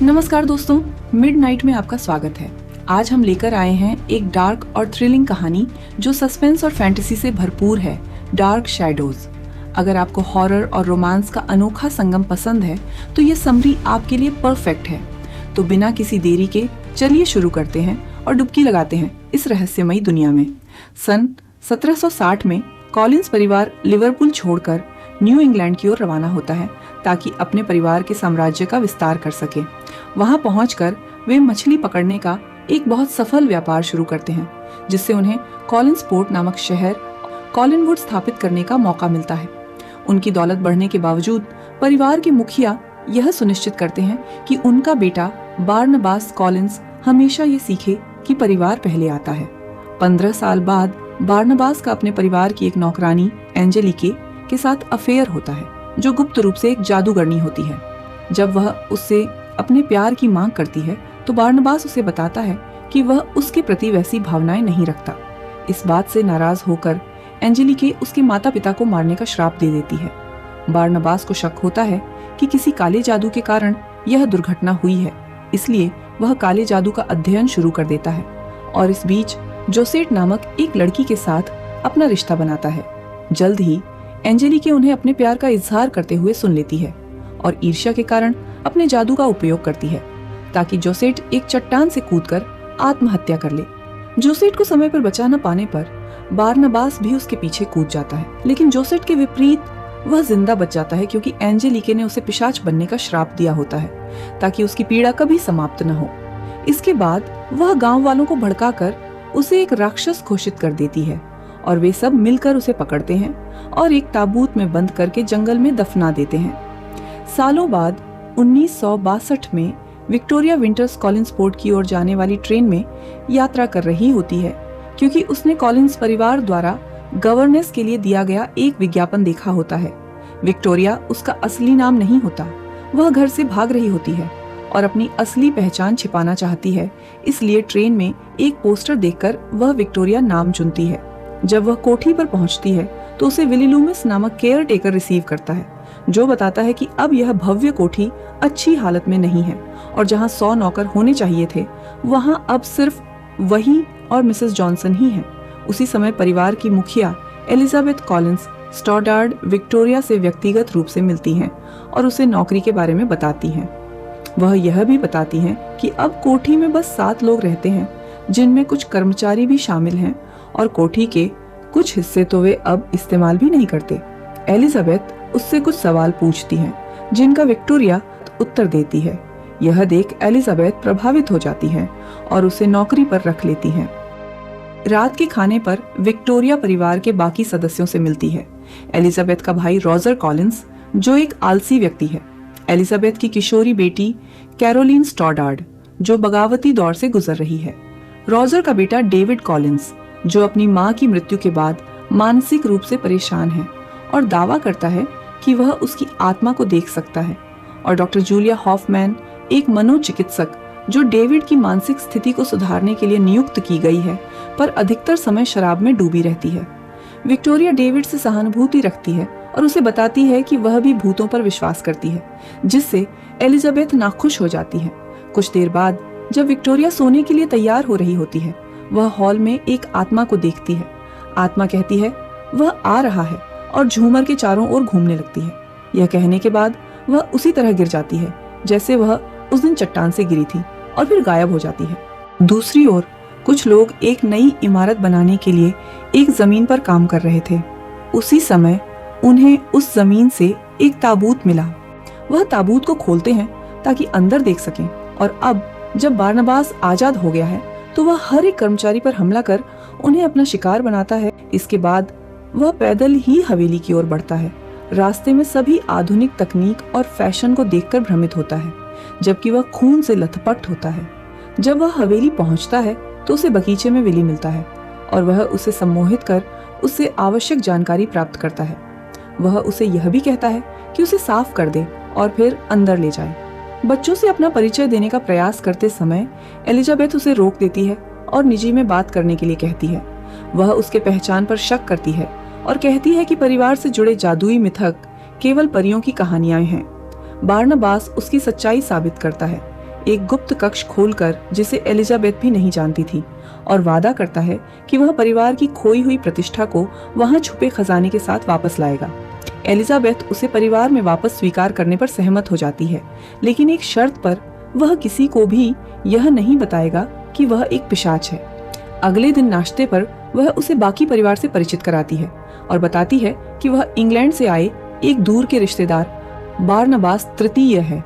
नमस्कार दोस्तों, मिडनाइट में आपका स्वागत है। आज हम लेकर आए हैं एक डार्क और थ्रिलिंग कहानी जो सस्पेंस और फैंटेसी से भरपूर है, डार्क शैडोज। अगर आपको हॉरर और रोमांस का अनोखा संगम पसंद है तो ये समरी आपके लिए परफेक्ट है। तो बिना किसी देरी के चलिए शुरू करते हैं और डुबकी लगाते हैं इस रहस्यमयी दुनिया में। सन 1760 में कॉलिंस परिवार लिवरपूल छोड़कर न्यू इंग्लैंड की ओर रवाना होता है ताकि अपने परिवार के साम्राज्य का विस्तार कर सके। वहां पहुंचकर वे मछली पकड़ने का एक बहुत सफल व्यापार शुरू करते हैं, जिससे उन्हें कॉलिंस पोर्ट नामक शहर कॉलिनवुड स्थापित करने का मौका मिलता है। उनकी दौलत बढ़ने के बावजूद परिवार के मुखिया यह सुनिश्चित करते हैं कि उनका बेटा बारनबास कॉलिंस हमेशा ये सीखे कि परिवार पहले आता है। 15 साल बाद बारनबास का अपने परिवार की एक नौकरानी एंजेलिके के साथ अफेयर होता है, जो गुप्त रूप से एक जादूगरनी होती है। जब वह उससे अपने प्यार की मांग करती है तो बारनबास उसे बताता है कि वह उसके प्रति वैसी भावनाएं नहीं रखता। इस बात से नाराज होकर एंजेलिके उसके माता पिता को मारने का श्राप दे देती है। बारनबास को शक होता है कि किसी काले जादू के कारण यह दुर्घटना हुई है, इसलिए वह काले जादू का अध्ययन शुरू कर देता है और इस बीच जोसेट नामक एक लड़की के साथ अपना रिश्ता बनाता है। जल्द ही एंजेलिके उन्हें अपने प्यार का इजहार करते हुए सुन लेती है और ईर्ष्या के कारण अपने जादू का उपयोग करती है ताकि जोसेट एक चट्टान से कूदकर आत्महत्या कर ले। जोसेट को समय पर बचा न पाने पर बारनबास भी उसके पीछे कूद जाता है, लेकिन जोसेट के विपरीत वह जिंदा बच जाता है क्योंकि एंजेलिके ने उसे पिशाच बनने का श्राप दिया होता है ताकि उसकी पीड़ा कभी समाप्त न हो। इसके बाद वह गांव वालों को भड़काकर उसे एक राक्षस घोषित कर देती है और वे सब मिलकर उसे पकड़ते हैं और एक ताबूत में बंद करके जंगल में दफना देते हैं। सालों बाद 1962 में विक्टोरिया विंटर्स कॉलिंस पोर्ट की ओर जाने वाली ट्रेन में यात्रा कर रही होती है क्योंकि उसने कॉलिंस परिवार द्वारा गवर्नेंस के लिए दिया गया एक विज्ञापन देखा होता है। विक्टोरिया उसका असली नाम नहीं होता। वह घर से भाग रही होती है और अपनी असली पहचान छिपाना चाहती है, इसलिए ट्रेन में एक पोस्टर देखकर वह विक्टोरिया नाम चुनती है। जब वह कोठी पर पहुंचती है तो उसे विली लूमिस नामक केयर टेकर रिसीव करता है, जो बताता है कि अब यह भव्य कोठी अच्छी हालत में नहीं है और जहां 100 नौकर होने चाहिए थे वहां अब सिर्फ वही और मिसेस जॉनसन ही हैं। उसी समय परिवार की मुखिया एलिजाबेथ कॉलिंस स्टॉडार्ड विक्टोरिया से व्यक्तिगत रूप से मिलती हैं और उसे नौकरी के बारे में बताती हैं। वह यह भी बताती हैं कि अब कोठी में बस 7 लोग रहते हैं, जिनमें कुछ कर्मचारी भी शामिल हैं और कोठी के कुछ हिस्से तो वे अब इस्तेमाल भी नहीं करते। एलिजाबेथ उससे कुछ सवाल पूछती हैं, जिनका विक्टोरिया उत्तर देती है। यह देख एलिजाबेथ प्रभावित हो जाती है और उसे नौकरी पर रख लेती हैं। रात के खाने पर विक्टोरिया परिवार के बाकी सदस्यों से मिलती है। एलिजाबेथ का भाई रॉजर कॉलिंस, जो एक आलसी व्यक्ति है, एलिजाबेथ की किशोरी बेटी कैरोलिन स्टॉडार्ड, जो बगावती दौर से गुजर रही है, रॉजर का बेटा डेविड कॉलिंस, जो अपनी मां की मृत्यु के बाद मानसिक रूप से परेशान है और दावा करता है कि वह उसकी आत्मा को देख सकता है, और डॉक्टर जूलिया हॉफमैन, एक मनोचिकित्सक जो डेविड की मानसिक स्थिति को सुधारने के लिए नियुक्त की गई है, पर अधिकतर समय शराब में डूबी रहती है। विक्टोरिया डेविड से सहानुभूति रखती है और उसे बताती है कि वह भी भूतों पर विश्वास करती है, जिससे एलिजाबेथ नाखुश हो जाती है। कुछ देर बाद जब विक्टोरिया सोने के लिए तैयार हो रही होती है, वह हॉल में एक आत्मा को देखती है। आत्मा कहती है वह आ रहा है और झूमर के चारों ओर घूमने लगती है। यह कहने के बाद वह उसी तरह गिर जाती है जैसे वह उस दिन चट्टान से गिरी थी और फिर गायब हो जाती है। दूसरी ओर कुछ लोग एक नई इमारत बनाने के लिए एक जमीन पर काम कर रहे थे। उसी समय उन्हें उस जमीन से एक ताबूत मिला। वह ताबूत को खोलते हैं ताकि अंदर देख सकें, और अब जब बारनबास आजाद हो गया है तो वह हर एक कर्मचारी पर हमला कर उन्हें अपना शिकार बनाता है। इसके बाद वह पैदल ही हवेली की ओर बढ़ता है। रास्ते में सभी आधुनिक तकनीक और फैशन को देखकर भ्रमित होता है, जबकि वह खून से लथपथ होता है। जब वह हवेली पहुंचता है तो उसे बगीचे में विली मिलता है और वह उसे सम्मोहित कर उससे आवश्यक जानकारी प्राप्त करता है। वह उसे यह भी कहता है कि उसे साफ कर दे और फिर अंदर ले जाए। बच्चों से अपना परिचय देने का प्रयास करते समय एलिजाबेथ उसे रोक देती है और निजी में बात करने के लिए कहती है। वह उसके पहचान पर शक करती है और कहती है कि परिवार से जुड़े जादुई मिथक केवल परियों की कहानियां हैं। बारनबास उसकी सच्चाई साबित करता है। एक गुप्त कक्ष खोलकर जिसे एलिजाबेथ भी नहीं जानती थी और वादा करता है कि वह परिवार की खोई हुई प्रतिष्ठा को वहां छुपे खजाने के साथ वापस लाएगा। एलिजाबेथ उसे परिवार में वापस स्वीकार करने पर सहमत हो जाती है, लेकिन एक शर्त पर। वह किसी को भी यह नहीं बताएगा कि वह एक पिशाच है। अगले दिन नाश्ते पर वह उसे बाकी परिवार से परिचित कराती है और बताती है कि वह इंग्लैंड से आए एक दूर के रिश्तेदार बारनबास तृतीय है।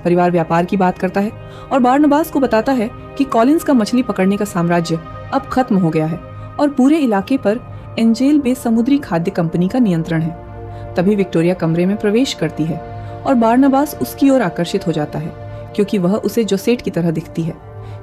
परिवार व्यापार की बात करता है और बारनबास को बताता है कि कॉलिंस का मछली पकड़ने का साम्राज्य अब खत्म हो गया है और पूरे इलाके पर एंजेल बे समुद्री खाद्य कंपनी का नियंत्रण है। तभी विक्टोरिया कमरे में प्रवेश करती है और बारनबास उसकी ओर आकर्षित हो जाता है क्योंकि वह उसे जोसेट की तरह दिखती है।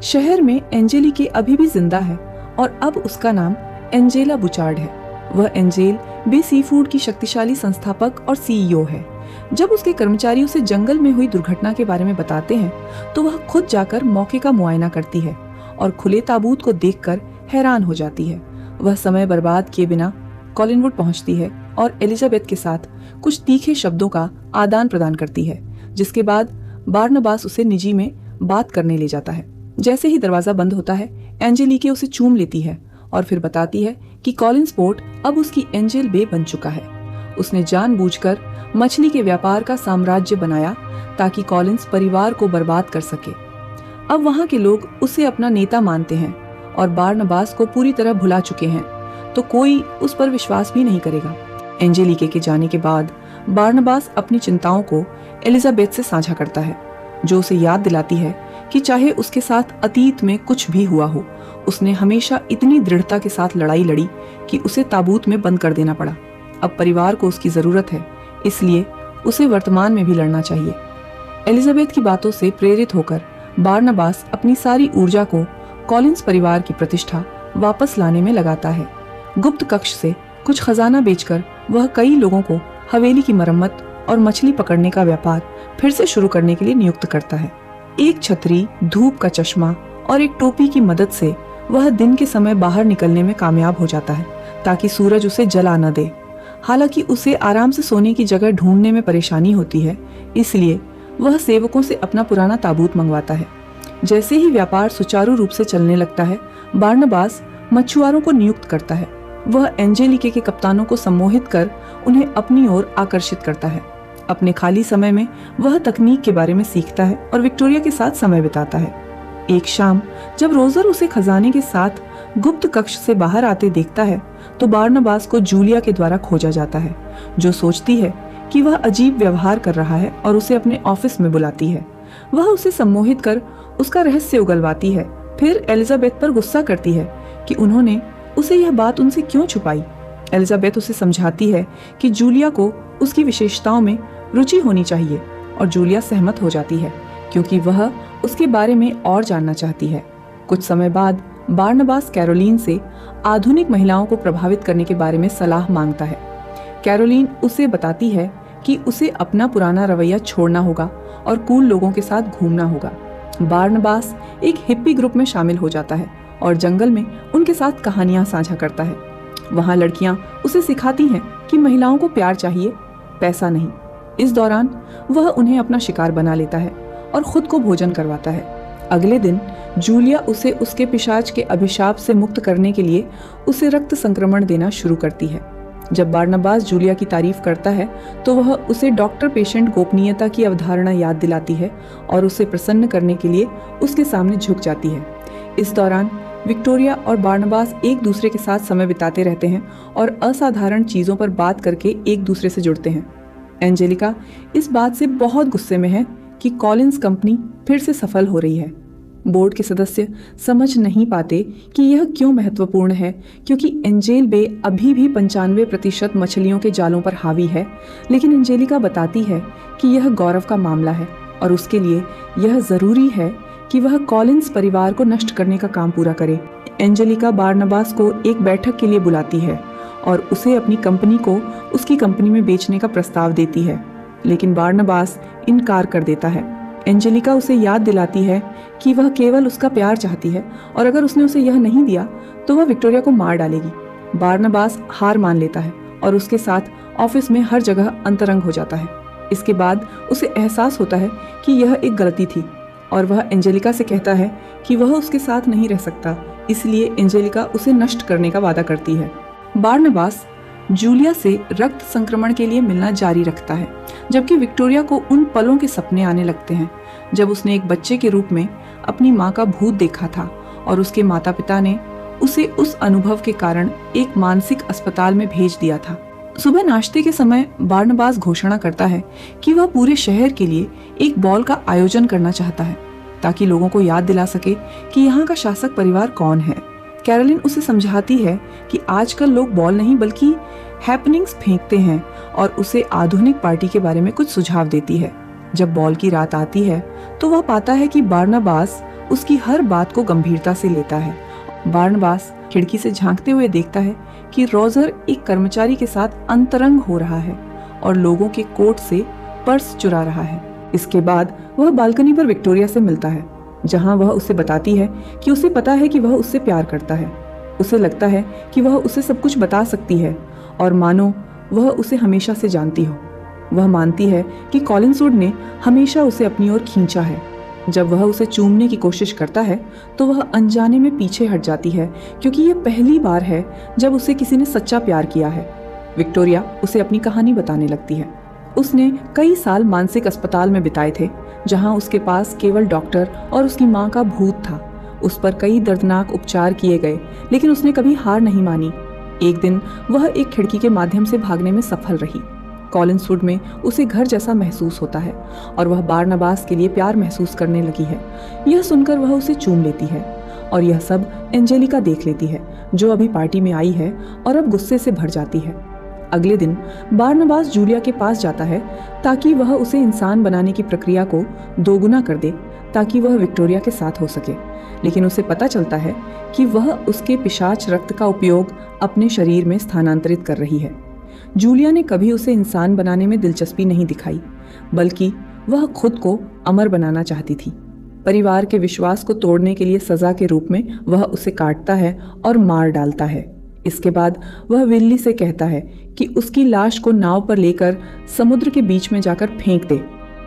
शहर में एंजेलिके अभी भी जिंदा है और अब उसका नाम एंजेला बुचार्ड है। वह एंजेल बे सी फूड की शक्तिशाली संस्थापक और सीईओ है। जब उसके कर्मचारी उसे जंगल में हुई दुर्घटना के बारे में बताते हैं तो वह खुद जाकर मौके का मुआयना करती है और खुले ताबूत को देखकर हैरान हो जाती है। वह समय बर्बाद किए बिना कॉलिनवुड पहुंचती है और एलिजाबेथ के साथ कुछ तीखे शब्दों का आदान प्रदान करती है, जिसके बाद बारनबास उसे निजी में बात करने ले जाता है। जैसे ही दरवाजा बंद होता है, एंजेलिके उसे चूम लेती है और फिर बताती है कि कॉलिंस पोर्ट अब उसकी एंजेल बे बन चुका है। उसने जानबूझकर मछली के व्यापार का साम्राज्य बनाया ताकि कॉलिंस परिवार को बर्बाद कर सके। अब वहां के लोग उसे अपना नेता मानते हैं और बारनबास को पूरी तरह भुला चुके हैं, तो कोई उस पर विश्वास भी नहीं करेगा। एंजेलिके के जाने के बाद बारनबास अपनी चिंताओं को एलिजाबेथ से साझा करता है, जो उसे याद दिलाती है कि चाहे उसके साथ अतीत में कुछ भी हुआ हो, उसने हमेशा इतनी दृढ़ता के साथ लड़ाई लड़ी कि उसे ताबूत में बंद कर देना पड़ा। अब परिवार को उसकी जरूरत है, इसलिए उसे वर्तमान में भी लड़ना चाहिए। एलिजाबेथ की बातों से प्रेरित होकर बारनबास अपनी सारी ऊर्जा को कॉलिंस परिवार की प्रतिष्ठा वापस लाने में लगाता है। गुप्त कक्ष से कुछ खजाना बेचकर वह कई लोगों को हवेली की मरम्मत और मछली पकड़ने का व्यापार फिर से शुरू करने के लिए नियुक्त करता है। एक छतरी, धूप का चश्मा और एक टोपी की मदद से वह दिन के समय बाहर निकलने में कामयाब हो जाता है ताकि सूरज उसे जला न दे। हालांकि उसे आराम से सोने की जगह ढूंढने में परेशानी होती है, इसलिए वह सेवकों से अपना पुराना ताबूत मंगवाता है। जैसे ही व्यापार सुचारू रूप से चलने लगता है, बारनबास मछुआरों को नियुक्त करता है। वह एंजेलिके के कप्तानों को सम्मोहित कर उन्हें अपनी ओर आकर्षित करता है। अपने खाली समय में वह तकनीक के बारे में सीखता है और विक्टोरिया के साथ समय बिताता है। एक शाम जब रोजर उसे खजाने के साथ गुप्त कक्ष से बाहर आते देखता है तो बारनबास को जूलिया के द्वारा खोजा जाता है, जो सोचती है कि वह अजीब व्यवहार कर रहा है और उसे अपने ऑफिस में बुलाती है। वह उसे सम्मोहित कर उसका रहस्य उगलवाती है, फिर एलिजाबेथ पर गुस्सा करती है कि उन्होंने उसे यह बात उनसे क्यों छुपाई। एलिजाबेथ उसे समझाती है कि जूलिया को उसकी विशेषताओं में रुचि होनी चाहिए और जूलिया सहमत हो जाती है क्योंकि वह उसके बारे में और जानना चाहती है। कुछ समय बाद बारनबास कैरोलीन से आधुनिक महिलाओं को प्रभावित करने के बारे में सलाह मांगता है। कैरोलीन उसे बताती है कि उसे अपना पुराना रवैया छोड़ना होगा और कूल लोगों के साथ घूमना होगा। बारनबास एक हिप्पी ग्रुप में शामिल हो जाता है और जंगल में उनके साथ कहानियां साझा करता है। वहां लड़कियां उसे सिखाती हैं कि महिलाओं को प्यार चाहिए, पैसा नहीं। इस दौरान वह उन्हें अपना शिकार बना लेता है और खुद को भोजन करवाता है। अगले दिन जूलिया उसे उसके पिशाच के अभिशाप से मुक्त करने के लिए उसे रक्त संक्रमण देना शुरू करती है। जब बारनबास जूलिया की तारीफ करता है तो वह उसे डॉक्टर पेशेंट गोपनीयता की अवधारणा याद दिलाती है और उसे प्रसन्न करने के लिए उसके सामने झुक जाती है। इस दौरान विक्टोरिया और बारनबास एक दूसरे के साथ समय बिताते रहते हैं और असाधारण चीजों पर बात करके एक दूसरे से जुड़ते हैं। एंजेलिका इस बात से बहुत गुस्से में है कि कॉलिंस कंपनी फिर से सफल हो रही है। बोर्ड के सदस्य समझ नहीं पाते कि यह क्यों महत्वपूर्ण है, क्योंकि एंजेल बे अभी भी 95% मछलियों के जालों पर हावी है, लेकिन एंजेलिका बताती है कि यह गौरव का मामला है और उसके लिए यह जरूरी है कि वह कॉलिंस परिवार को नष्ट करने का काम पूरा करे। एंजेलिका बारनबास को एक बैठक के लिए बुलाती है और उसे अपनी कंपनी को उसकी कंपनी में बेचने का प्रस्ताव देती है, लेकिन बारनबास इनकार कर देता है। एंजेलिका उसे याद दिलाती है कि वह केवल उसका प्यार चाहती है और अगर उसने उसे यह नहीं दिया तो वह विक्टोरिया को मार डालेगी। बारनबास हार मान लेता है और उसके साथ ऑफिस में हर जगह अंतरंग हो जाता है। इसके बाद उसे एहसास होता है कि यह एक गलती थी। और वह एंजेलिका से कहता है कि वह उसके साथ नहीं रह सकता, इसलिए एंजेलिका उसे नष्ट करने का वादा करती है। बारनबास जूलिया से रक्त संक्रमण के लिए मिलना जारी रखता है, जबकि विक्टोरिया को उन पलों के सपने आने लगते हैं जब उसने एक बच्चे के रूप में अपनी माँ का भूत देखा था और उसके माता पिता ने उसे उस अनुभव के कारण एक मानसिक अस्पताल में भेज दिया था। सुबह नाश्ते के समय बारनबास घोषणा करता है कि वह पूरे शहर के लिए एक बॉल का आयोजन करना चाहता है ताकि लोगों को याद दिला सके कि यहाँ का शासक परिवार कौन है। कैरोलिन उसे समझाती है कि आजकल लोग बॉल नहीं बल्कि हैपनिंग्स फेंकते हैं और उसे आधुनिक पार्टी के बारे में कुछ सुझाव देती है। जब बॉल की रात आती है तो वह पाता है कि बारनबास उसकी हर बात को गंभीरता से लेता है। बारनबास खिड़की से झांकते हुए देखता है कि रोजर एक कर्मचारी के साथ अंतरंग हो रहा है और लोगों के कोट से पर्स चुरा रहा है। इसके बाद वह बालकनी पर विक्टोरिया से मिलता है, जहां वह उसे बताती है कि उसे पता है कि वह उससे प्यार करता है। उसे लगता है कि वह उसे सब कुछ बता सकती है और मानो वह उसे हमेशा से जानती हो। वह मानती है कि कॉलिंसवुड ने हमेशा उसे अपनी ओर खींचा है। जब वह उसे चूमने की कोशिश करता है तो वह अनजाने में पीछे हट जाती है, क्योंकि यह पहली बार है जब उसे किसी ने सच्चा प्यार किया है। विक्टोरिया उसे अपनी कहानी बताने लगती है। उसने कई साल मानसिक अस्पताल में बिताए थे, जहां उसके पास केवल डॉक्टर और उसकी माँ का भूत था। उस पर कई दर्दनाक उपचार किए गए, लेकिन उसने कभी हार नहीं मानी। एक दिन वह एक खिड़की के माध्यम से भागने में सफल रही। कॉलिंसवुड में उसे घर जैसा महसूस होता है और वह बारनबास के लिए प्यार महसूस करने लगी है। यह सुनकर वह उसे चूम लेती है और यह सब एंजेलिका देख लेती है, जो अभी पार्टी में आई है और अब गुस्से से भर जाती है। अगले दिन बारनबास जूलिया के पास जाता है ताकि वह उसे इंसान बनाने की प्रक्रिया को दोगुना कर दे ताकि वह विक्टोरिया के साथ हो सके, लेकिन उसे पता चलता है कि वह उसके पिशाच रक्त का उपयोग अपने शरीर में स्थानांतरित कर रही है। जूलिया ने कभी उसे इंसान बनाने में दिलचस्पी नहीं दिखाई, बल्कि वह खुद को अमर बनाना चाहती थी। परिवार के विश्वास को तोड़ने के लिए सजा के रूप में वह उसे काटता है और मार डालता है। इसके बाद वह विल्ली से कहता है कि उसकी लाश को नाव पर लेकर समुद्र के बीच में जाकर फेंक दे।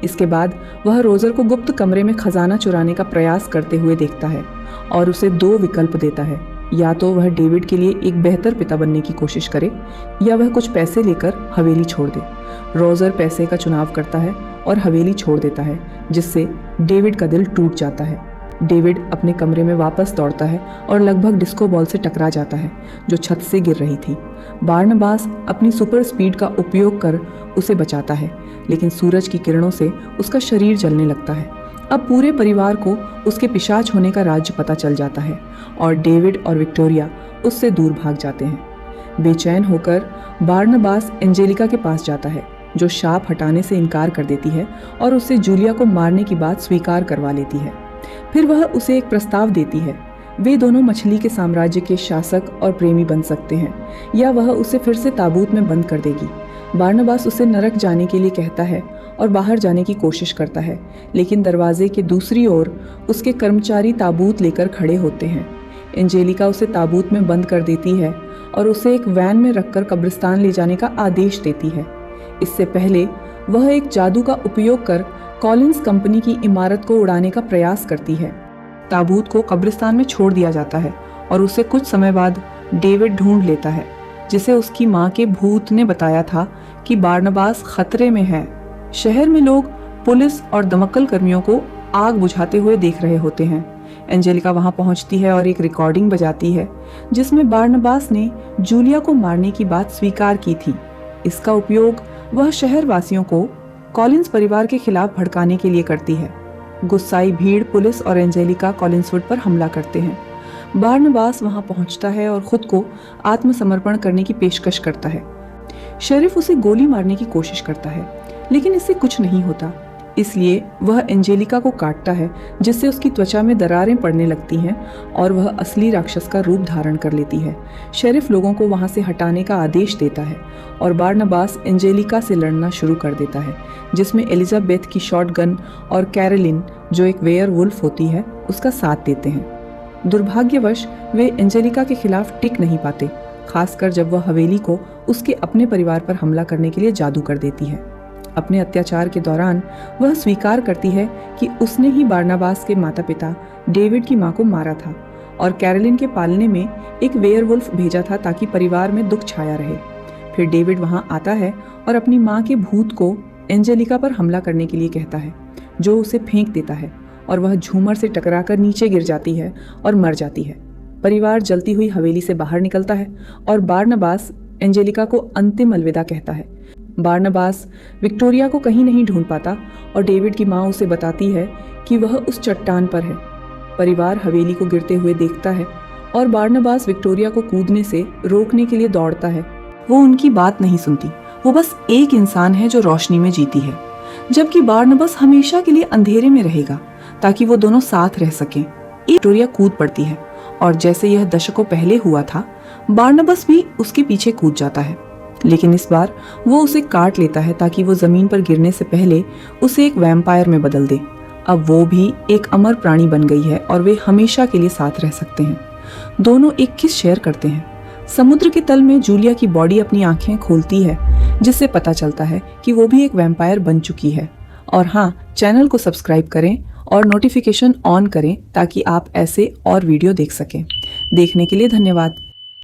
इसके बाद वह रोजर को गुप्त कमरे में खजाना चुराने का प्रयास करते हुए देखता है और उसे 2 विकल्प देता है, या तो वह डेविड के लिए एक बेहतर पिता बनने की कोशिश करे या वह कुछ पैसे लेकर हवेली छोड़ दे। रोजर पैसे का चुनाव करता है और हवेली छोड़ देता है, जिससे डेविड का दिल टूट जाता है। डेविड अपने कमरे में वापस दौड़ता है और लगभग डिस्को बॉल से टकरा जाता है, जो छत से गिर रही थी। बारनबास अपनी सुपर स्पीड का उपयोग कर उसे बचाता है, लेकिन सूरज की किरणों से उसका शरीर जलने लगता है। अब पूरे परिवार को उसके पिशाच होने का राज्य पता चल जाता है और डेविड और विक्टोरिया उससे दूर भाग जाते हैं। बेचैन होकर बारनबास एंजेलिका के पास जाता है, जो शाप हटाने से इनकार कर देती है और उससे जूलिया को मारने की बात स्वीकार करवा लेती है। फिर वह उसे एक प्रस्ताव देती है। वे दोनों मछली के साम्राज्य के शासक और प्रेमी बन सकते हैं, या वह उसे फिर से ताबूत में बंद कर देगी। बारनबास उसे नरक जाने के लिए कहता है और बाहर जाने की कोशिश करता है, लेकिन दरवाजे के दूसरी ओर उसके कर्मचारी ताबूत लेकर खड़े होते हैं। एंजेलिका उसे ताबूत में बंद कर देती है और उसे एक वैन में रखकर कब्रिस्तान ले जाने का आदेश देती है। इससे पहले वह एक जादू का उपयोग कर कॉलिंस कंपनी की इमारत को उड़ाने का प्रयास करती है। ताबूत को कब्रिस्तान में छोड़ दिया जाता है और उसे कुछ समय बाद डेविड ढूंढ लेता है, जिसे उसकी माँ के भूत ने बताया था कि बारनबास खतरे में है। शहर में लोग पुलिस और दमकल कर्मियों को आग बुझाते हुए देख रहे होते हैं। एंजेलिका वहां पहुंचती है और एक रिकॉर्डिंग बजाती है, जिसमें बारनबास ने जूलिया को मारने की बात स्वीकार की थी। इसका उपयोग वह शहर वासियों को कॉलिंस परिवार के खिलाफ भड़काने के लिए करती है। गुस्साई भीड़ पुलिस और एंजेलिका कॉलिंसवुड पर हमला करते हैं। बारनबास वहां पहुंचता है और खुद को आत्मसमर्पण करने की पेशकश करता है। शेरिफ उसे गोली मारने की कोशिश करता है, लेकिन इससे कुछ नहीं होता। इसलिए वह एंजेलिका को काटता है, जिससे उसकी त्वचा में दरारें पड़ने लगती हैं और वह असली राक्षस का रूप धारण कर लेती है। शेरिफ लोगों को वहां से हटाने का आदेश देता है और बारनबास एंजेलिका से लड़ना शुरू कर देता है, जिसमें एलिजाबेथ की शॉटगन और कैरोलिन, जो एक वेयरवुल्फ होती है, उसका साथ देते हैं। दुर्भाग्यवश वे एंजेलिका के खिलाफ टिक नहीं पाते, खासकर जब वह हवेली को उसके अपने परिवार पर हमला करने के लिए जादू कर देती है। अपने अत्याचार के दौरान वह स्वीकार करती है कि उसने ही बारनाबास के माता पिता डेविड की मां को मारा था और कैरोलिन के पालने में एक वेयरवुल्फ भेजा था ताकि परिवार में दुख छाया रहे। फिर डेविड वहां आता है और अपनी मां के भूत को एंजेलिका पर हमला करने के लिए कहता है, जो उसे फेंक देता है और वह झूमर से टकराकर नीचे गिर जाती है और मर जाती है। परिवार जलती हुई हवेली से बाहर निकलता है और बारनाबास एंजेलिका को अंतिम अलविदा कहता है। बारनाबास विक्टोरिया को कहीं नहीं ढूंढ पाता और डेविड की मां उसे बताती है कि वह उस चट्टान पर है। परिवार हवेली को गिरते हुए देखता है और बारनाबास विक्टोरिया को कूदने से रोकने के लिए दौड़ता है। वो उनकी बात नहीं सुनती। वो बस एक इंसान है जो रोशनी में जीती है, जबकि बारनाबास हमेशा के लिए अंधेरे में रहेगा ताकि वो दोनों साथ रह सकें। विक्टोरिया कूद पड़ती है और जैसे यह दशकों पहले हुआ था, बारनाबास भी उसके पीछे कूद जाता है, लेकिन इस बार वो उसे काट लेता है ताकि वो जमीन पर गिरने से पहले उसे एक वैम्पायर में बदल दे। अब वो भी एक अमर प्राणी बन गई है और वे हमेशा के लिए साथ रह सकते हैं। दोनों एक किस शेयर करते हैं। समुद्र के तल में जूलिया की बॉडी अपनी आंखें खोलती है, जिससे पता चलता है कि वो भी एक वैम्पायर बन चुकी है। और हाँ, चैनल को सब्सक्राइब करें और नोटिफिकेशन ऑन करें ताकि आप ऐसे और वीडियो देख सकें। देखने के लिए धन्यवाद।